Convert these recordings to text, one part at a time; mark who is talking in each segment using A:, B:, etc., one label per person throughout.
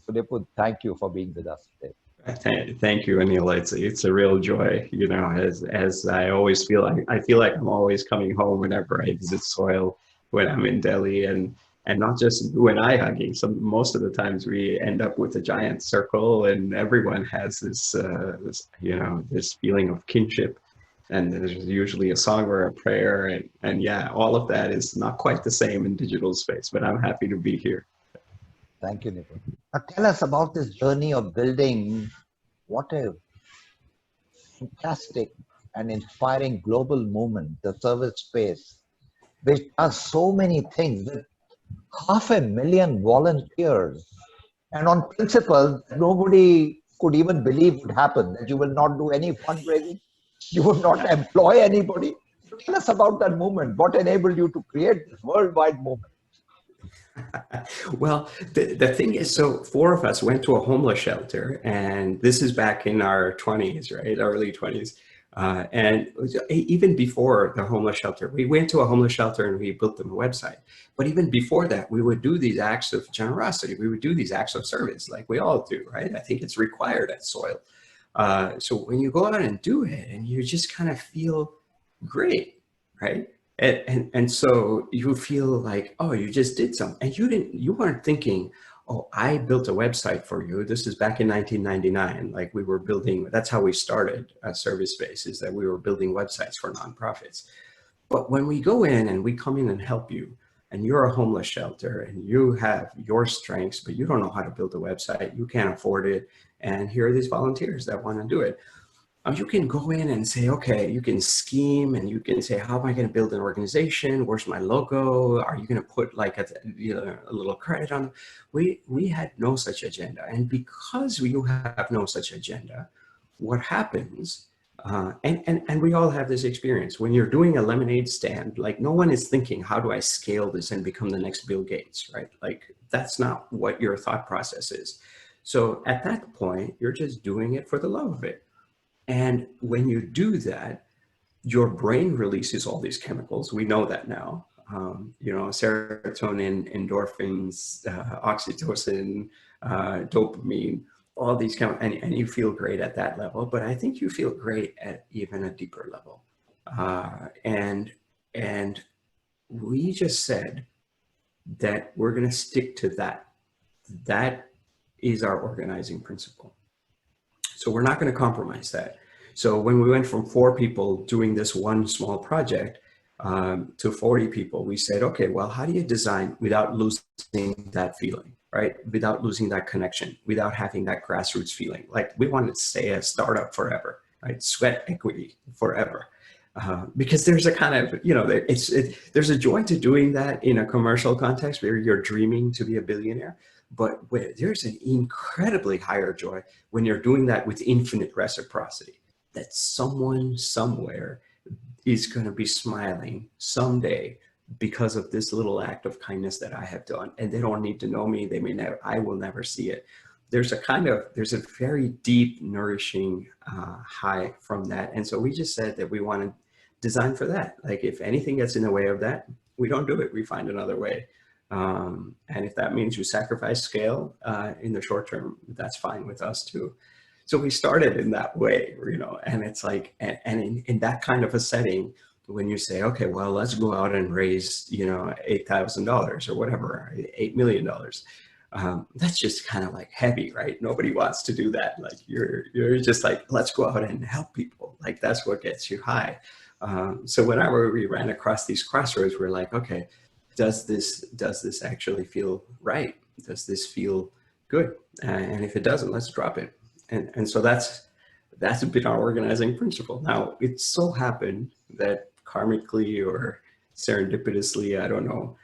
A: So Nipun, thank you for being with us today.
B: Thank you, Anil. It's a real joy. As I always feel, I feel like I'm always coming home whenever I visit soil when I'm in Delhi, and not just when I hugging. Most of the times we end up with a giant circle, and everyone has this feeling of kinship, and there's usually a song or a prayer, and yeah, all of that is not quite the same in digital space, but I'm happy to be here.
A: Thank you, Nipun. Now tell us about this journey of building what a fantastic and inspiring global movement, the service space, which does so many things with 500,000 volunteers. And on principle, nobody could even believe would happen, that you will not do any fundraising, you would not employ anybody. So tell us about that movement. What enabled you to create this worldwide movement?
B: Well, the thing is, so four of us went to a homeless shelter, and this is back in our 20s, right? Early 20s. And even before the homeless shelter, we went to a homeless shelter and we built them a website. But even before that, we would do these acts of generosity. We would do these acts of service like we all do, right? I think it's required at Soil. So when you go out and do it and you just kind of feel great, right? And so you feel like, oh, you just did something, and you weren't thinking, oh, I built a website for you. This is back in 1999. Like we were building, that's how we started Service Space, is that we were building websites for nonprofits. But when we go in and we come in and help you, and you're a homeless shelter and you have your strengths, but you don't know how to build a website, you can't afford it, and here are these volunteers that want to do it. You can go in and say, okay, you can scheme and you can say, how am I going to build an organization? Where's my logo? Are you going to put like a little credit on? We had no such agenda. And because you have no such agenda, what happens, and we all have this experience, when you're doing a lemonade stand, like no one is thinking, how do I scale this and become the next Bill Gates, right? Like that's not what your thought process is. So at that point, you're just doing it for the love of it. And when you do that, your brain releases all these chemicals. We know that now. Serotonin, endorphins, oxytocin, dopamine, all these chemicals, and you feel great at that level. But I think you feel great at even a deeper level. And we just said that we're going to stick to that. That is our organizing principle. So we're not going to compromise that. So when we went from 4 people doing this one small project to 40 people, we said, okay, well, how do you design without losing that feeling, right? Without losing that connection, without having that grassroots feeling. Like we wanted to stay a startup forever, right? Sweat equity forever. Because there's a kind of, there's a joy to doing that in a commercial context where you're dreaming to be a billionaire. But there's an incredibly higher joy when you're doing that with infinite reciprocity, that someone somewhere is going to be smiling someday because of this little act of kindness that I have done. And they don't need to know me. They may never, I will never see it. There's a very deep, nourishing high from that. And so we just said that we want to design for that. Like if anything gets in the way of that, we don't do it. We find another way. And if that means you sacrifice scale in the short term, that's fine with us too. So we started in that way, and it's like, and in that kind of a setting, when you say, okay, well, let's go out and raise, $8,000 or whatever, $8 million. That's just kind of like heavy, right? Nobody wants to do that. Like you're just like, let's go out and help people. Like that's what gets you high. So whenever we ran across these crossroads, we're like, okay, does this actually feel right? Does this feel good? And if it doesn't, let's drop it. And so that's been our organizing principle. Now, it so happened that karmically or serendipitously, I don't know,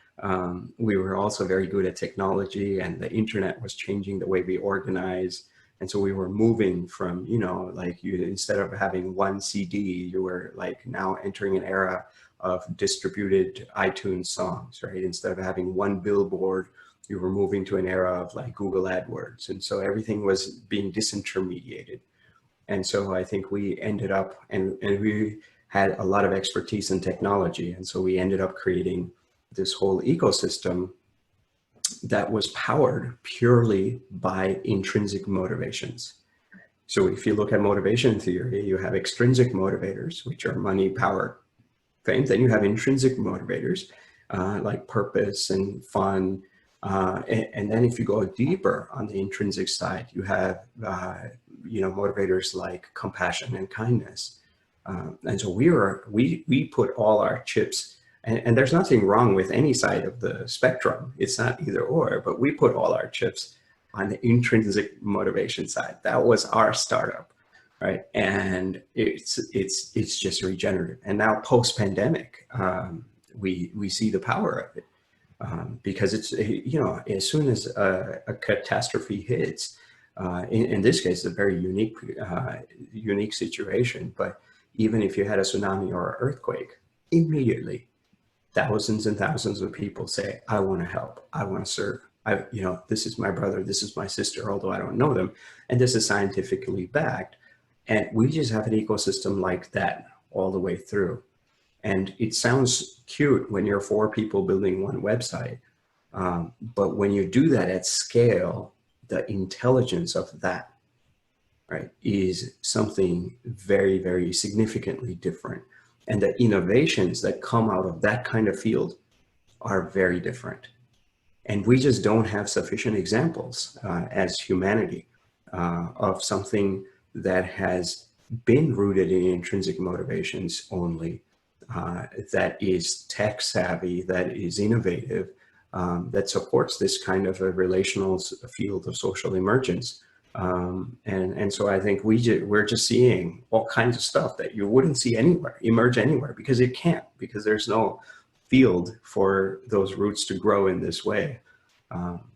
B: we were also very good at technology, and the internet was changing the way we organize. And so we were moving from, instead of having one CD, you were like now entering an era of distributed iTunes songs, right? Instead of having one billboard, you were moving to an era of like Google AdWords. And so everything was being disintermediated. And so I think we ended up, and we had a lot of expertise in technology. And so we ended up creating this whole ecosystem that was powered purely by intrinsic motivations. So if you look at motivation theory, you have extrinsic motivators, which are money, power, fame. Then you have intrinsic motivators like purpose and fun. And then if you go deeper on the intrinsic side, you have motivators like compassion and kindness. And so we put all our chips, and there's nothing wrong with any side of the spectrum. It's not either or, but we put all our chips on the intrinsic motivation side. That was our startup, right? And it's just regenerative. And now post-pandemic, we see the power of it. Because it's, as soon as a catastrophe hits, in this case, a very unique situation, but even if you had a tsunami or an earthquake, immediately thousands and thousands of people say, I want to help, I want to serve. This is my brother, this is my sister, although I don't know them. And this is scientifically backed. And we just have an ecosystem like that all the way through. And it sounds cute when you're 4 people building one website. But when you do that at scale, the intelligence of that, right, is something very, very significantly different. And the innovations that come out of that kind of field are very different. And we just don't have sufficient examples as humanity of something that has been rooted in intrinsic motivations only, that is tech savvy, that is innovative, that supports this kind of a relational field of social emergence. And so I think we're just seeing all kinds of stuff that you wouldn't see anywhere, emerge anywhere, because it can't, because there's no field for those roots to grow in this way.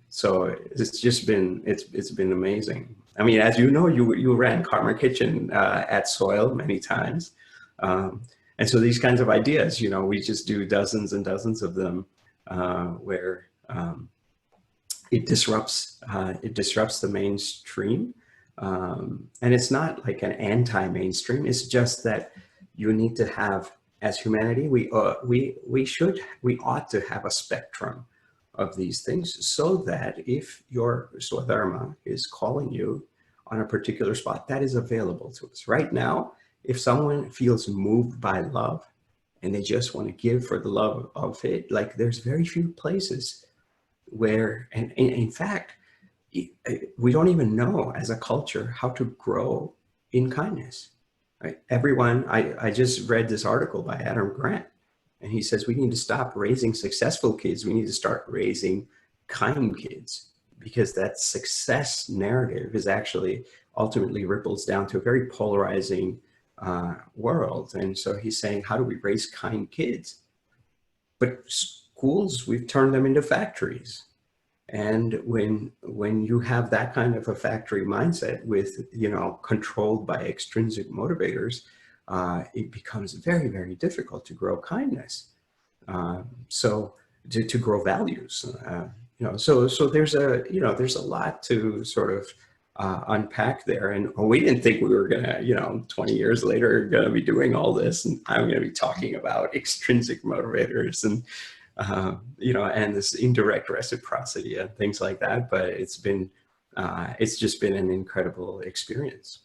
B: So it's just been, it's been amazing. I mean, as you know, you ran Karma Kitchen at Soil many times. And so these kinds of ideas, we just do dozens and dozens of them where it disrupts the mainstream. And it's not like an anti-mainstream. It's just that you need to have, as humanity, we ought to have a spectrum of these things, so that if your Swadharma is calling you on a particular spot, that is available to us. Right now, if someone feels moved by love and they just want to give for the love of it, like there's very few places where, and in fact, we don't even know as a culture how to grow in kindness, right? Everyone, I just read this article by Adam Grant, and he says we need to stop raising successful kids. We need to start raising kind kids, because that success narrative is actually ultimately ripples down to a very polarizing world. And so he's saying, how do we raise kind kids? But schools, we've turned them into factories. And when you have that kind of a factory mindset with, controlled by extrinsic motivators, it becomes very, very difficult to grow kindness. So to grow values, so there's a lot to sort of unpack there. And we didn't think we were gonna, 20 years later, gonna be doing all this, and I'm gonna be talking about extrinsic motivators and and this indirect reciprocity and things like that. But it's just been an incredible experience.